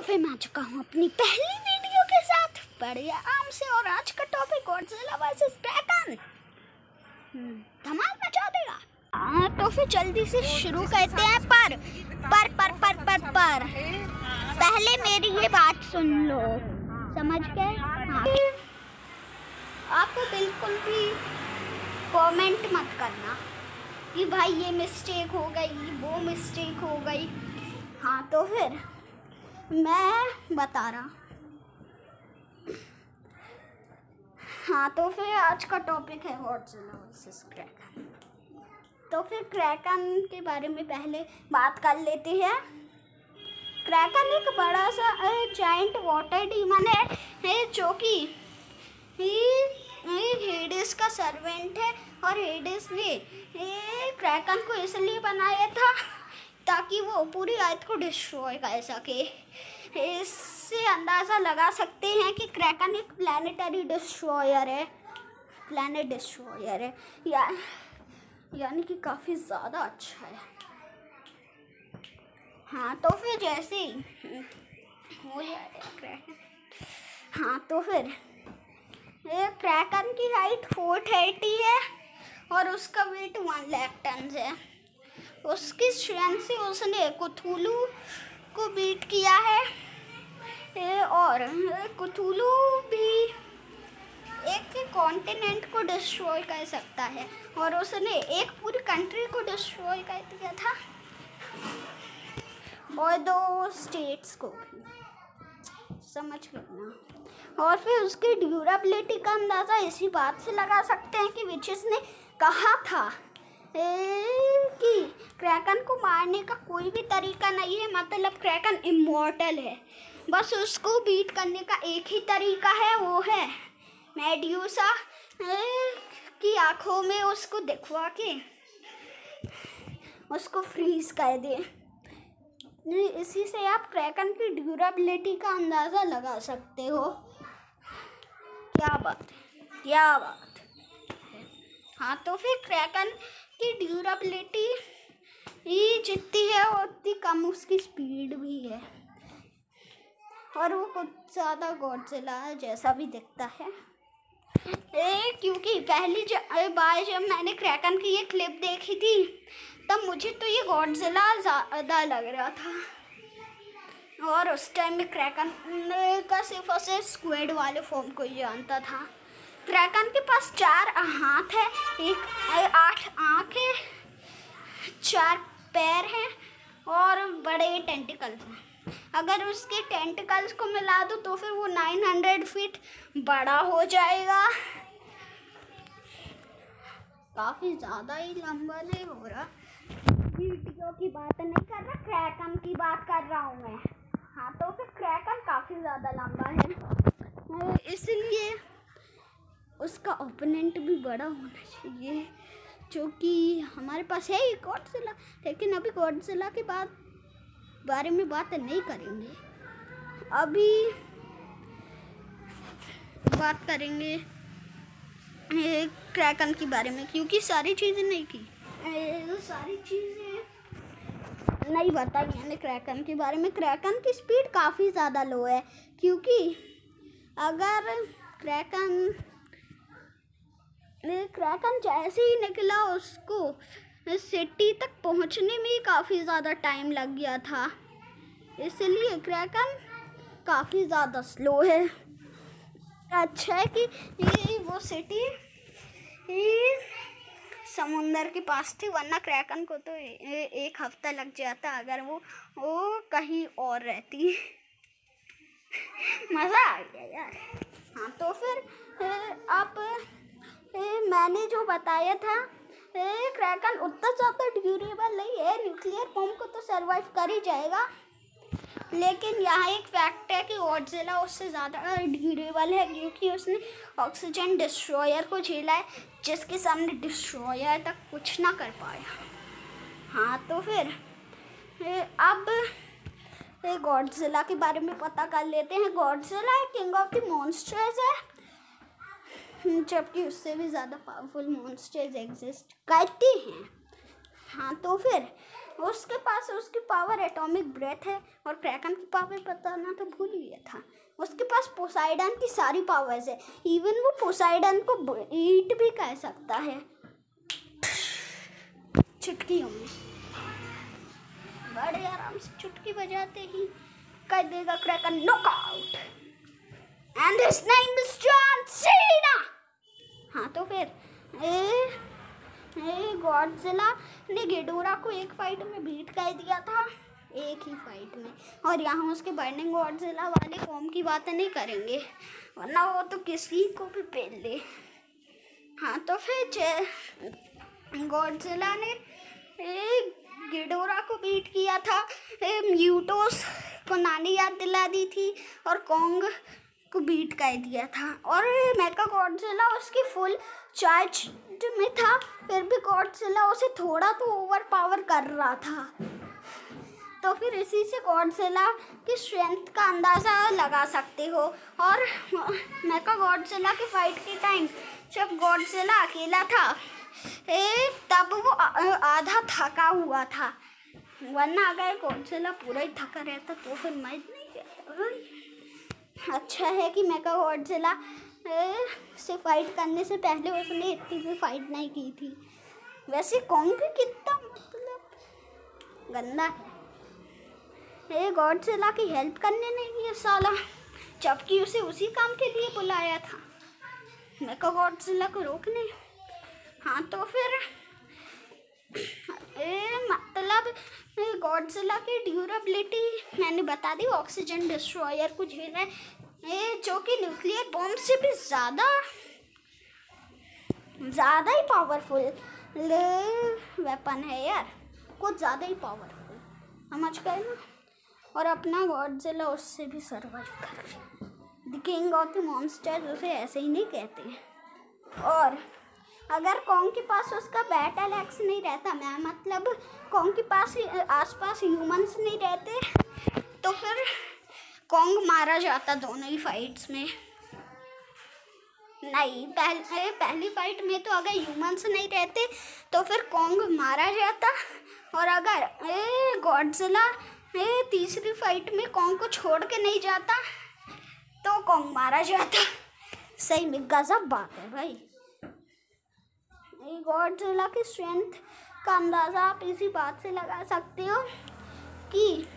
तो फिर मैं आ चुका हूँ अपनी पहली वीडियो के साथ बढ़िया आम से। और आज का टॉपिक गॉडजिला वर्सेस क्रैकन, धमाल मचा देगा। हाँ तो फिर जल्दी से शुरू करते हैं। पर पहले मेरी ये बात सुन लो, समझ गए? हाँ, आपको बिल्कुल भी कमेंट मत करना कि भाई ये मिस्टेक हो गई, वो मिस्टेक हो गई। हाँ तो फिर मैं बता रहा। हाँ तो फिर आज का टॉपिक है गॉडजिला वर्सेस क्रैकन। तो फिर क्रैकन के बारे में पहले बात कर लेते हैं। क्रैकन एक बड़ा सा जायंट वाटर डीमन है जो कि हेडिस का सर्वेंट है। और हेडिस ने क्रैकन को इसलिए बनाया था ताकि वो पूरी अर्थ को डिस्ट्रॉय कर सके। इससे अंदाज़ा लगा सकते हैं कि क्रैकन एक प्लैनेटरी डिस्ट्रॉयर है, प्लैनेट डिस्ट्रॉयर है, यानी कि काफ़ी ज़्यादा अच्छा है। हाँ तो फिर जैसे ही हो जाएगा क्रैकन। हाँ तो फिर क्रैकन की हाइट 430 है और उसका वेट 1 लाख टन है। उसकी स्ट्रेंथ से उसने कुथुलू को बीट किया है। और कुथुलू भी एक कॉन्टिनेंट को डिस्ट्रॉय कर सकता है और उसने एक पूरी कंट्री को डिस्ट्रॉय कर दिया था और 2 स्टेट्स को भी, समझ लेना। और फिर उसकी ड्यूरेबिलिटी का अंदाज़ा इसी बात से लगा सकते हैं कि विचेस ने कहा था कि क्रैकन को मारने का कोई भी तरीका नहीं है, मतलब क्रैकन इमॉर्टल है। बस उसको बीट करने का एक ही तरीका है, वो है मेड्यूसा की आँखों में उसको दिखवा के उसको फ्रीज कर दे। इसी से आप क्रैकन की ड्यूरेबिलिटी का अंदाज़ा लगा सकते हो। क्या बात है। हाँ तो फिर क्रैकन की ड्यूरेबिलिटी जितनी है उतनी कम उसकी स्पीड भी है और वो कुछ ज़्यादा गॉडजिला जैसा भी दिखता है। क्योंकि पहली बार जब मैंने क्रैकन की ये क्लिप देखी थी तब मुझे तो ये गॉडजिला ज़्यादा लग रहा था और उस टाइम में क्रैकन का सिर्फ और सिर्फ स्क्विड वाले फॉर्म को ही जानता था। क्रैकन के पास 4 हाथ है, 8 आँख है, 4 पैर हैं और बड़े टेंटिकल्स हैं। अगर उसके टेंटिकल्स को मिला दो तो फिर वो 900 फीट बड़ा हो जाएगा। काफ़ी ज़्यादा ही लंबा नहीं हो रहा, वीडियो की बात नहीं कर रहा, क्रैकन की बात कर रहा हूँ मैं। हाँ तो फिर क्रैकन काफ़ी ज़्यादा लंबा है, इसलिए उसका ओपोनेंट भी बड़ा होना चाहिए, जो कि हमारे पास है ही गॉडजिला। लेकिन अभी गॉडजिला के बारे में बात नहीं करेंगे, अभी बात करेंगे क्रैकन के बारे में, क्योंकि सारी चीज़ें नहीं की, सारी चीज़ें नहीं बताई मैंने क्रैकन के बारे में। क्रैकन की स्पीड काफ़ी ज़्यादा लो है, क्योंकि अगर क्रैकन जैसे ही निकला उसको सिटी तक पहुंचने में ही काफ़ी ज़्यादा टाइम लग गया था, इसलिए क्रैकन काफ़ी ज़्यादा स्लो है। अच्छा है कि वो सिटी समुंदर के पास थी, वरना क्रैकन को तो 1 हफ्ता लग जाता अगर वो कहीं और रहती। मज़ा आ गया यार। हाँ तो फिर आप मैंने जो बताया था क्रैकन उतना ज़्यादा ड्यूरेबल नहीं है, न्यूक्लियर बॉम्ब को तो सर्वाइव कर ही जाएगा। लेकिन यहाँ एक फैक्ट है कि गॉडजिला उससे ज़्यादा ड्यूरेबल है, क्योंकि उसने ऑक्सीजन डिस्ट्रॉयर को झेला है, जिसके सामने डिस्ट्रॉयर तक कुछ ना कर पाया। हाँ तो फिर अब गॉडजिला के बारे में पता कर लेते हैं। गॉडजिला एक किंग ऑफ द मॉन्स्टर्स है, जबकि उससे भी ज़्यादा पावरफुल मॉन्स्टर्स एग्जिस्ट करते हैं। हाँ तो फिर उसके पास उसकी पावर एटॉमिक ब्रेथ है, और क्रैकन की पावर पता ना तो भूल गया था। उसके पास पोसाइडन की सारी पावर्स है, इवन वो पोसाइडन को ईट भी कर सकता है चुटकियों में। बड़े आराम से चुटकी बजाते ही कर देगा Kraken knockout. And his name is John Cena. हाँ तो फिर गॉडजिला ने गिडोरा को एक फाइट में बीट कर दिया था, एक ही फाइट में। और यहाँ उसके बर्निंग गॉडजिला वाले फॉर्म की बातें नहीं करेंगे, वरना वो तो किसी को भी पेल ले। हाँ तो फिर गॉडजिला ने गिडोरा को बीट किया था, म्यूटोस को नानी याद दिला दी थी, और कॉन्ग को बीट कर दिया था। और मेका गॉडजिला उसकी फुल चार्ज में था, फिर भी गॉडजिला उसे थोड़ा तो ओवर पावर कर रहा था। तो फिर इसी से गॉडजिला की स्ट्रेंथ का अंदाज़ा लगा सकते हो। और मेका गॉडजिला की फाइट के टाइम जब गॉडजिला अकेला था तब वो आधा थका हुआ था, वरना अगर गॉडजिला पूरा ही थका रहता तो फिर मैं नहीं कहता। अच्छा है कि मेका गॉडजिला से फाइट करने से पहले उसने इतनी भी फाइट नहीं की थी। वैसे कॉन्ग भी कितना मतलब गंदा है, गॉडजिला की हेल्प करने नहीं गया साला, जबकि उसे उसी काम के लिए बुलाया था, मेका गॉडजिला को रोकने। हाँ तो फिर मतलब गॉडजिला की ड्यूरेबिलिटी मैंने बता दी, ऑक्सीजन डिस्ट्रॉयर को झेल है, जो कि न्यूक्लियर बॉम्ब से भी ज़्यादा ही पावरफुल वेपन है यार, कुछ ज़्यादा ही पावरफुल, समझ गए ना। और अपना गॉडजिला उससे भी सर्वाइव कर गया। The king of the monsters उसे ऐसे ही नहीं कहते। और अगर कॉन्ग के पास उसका बैटल एक्स नहीं रहता, मैं मतलब कॉन्ग के पास आसपास ह्यूमंस नहीं रहते, तो फिर कॉन्ग मारा जाता दोनों ही फाइट्स में। नहीं, पहली फाइट में तो अगर ह्यूमंस नहीं रहते तो फिर कॉन्ग मारा जाता, और अगर गॉडजिला तीसरी फाइट में कॉन्ग को छोड़ के नहीं जाता तो कॉन्ग मारा जाता। सही में गजब बात है भाई। गॉडजिला की स्ट्रेंथ का अंदाज़ा आप इसी बात से लगा सकते हो कि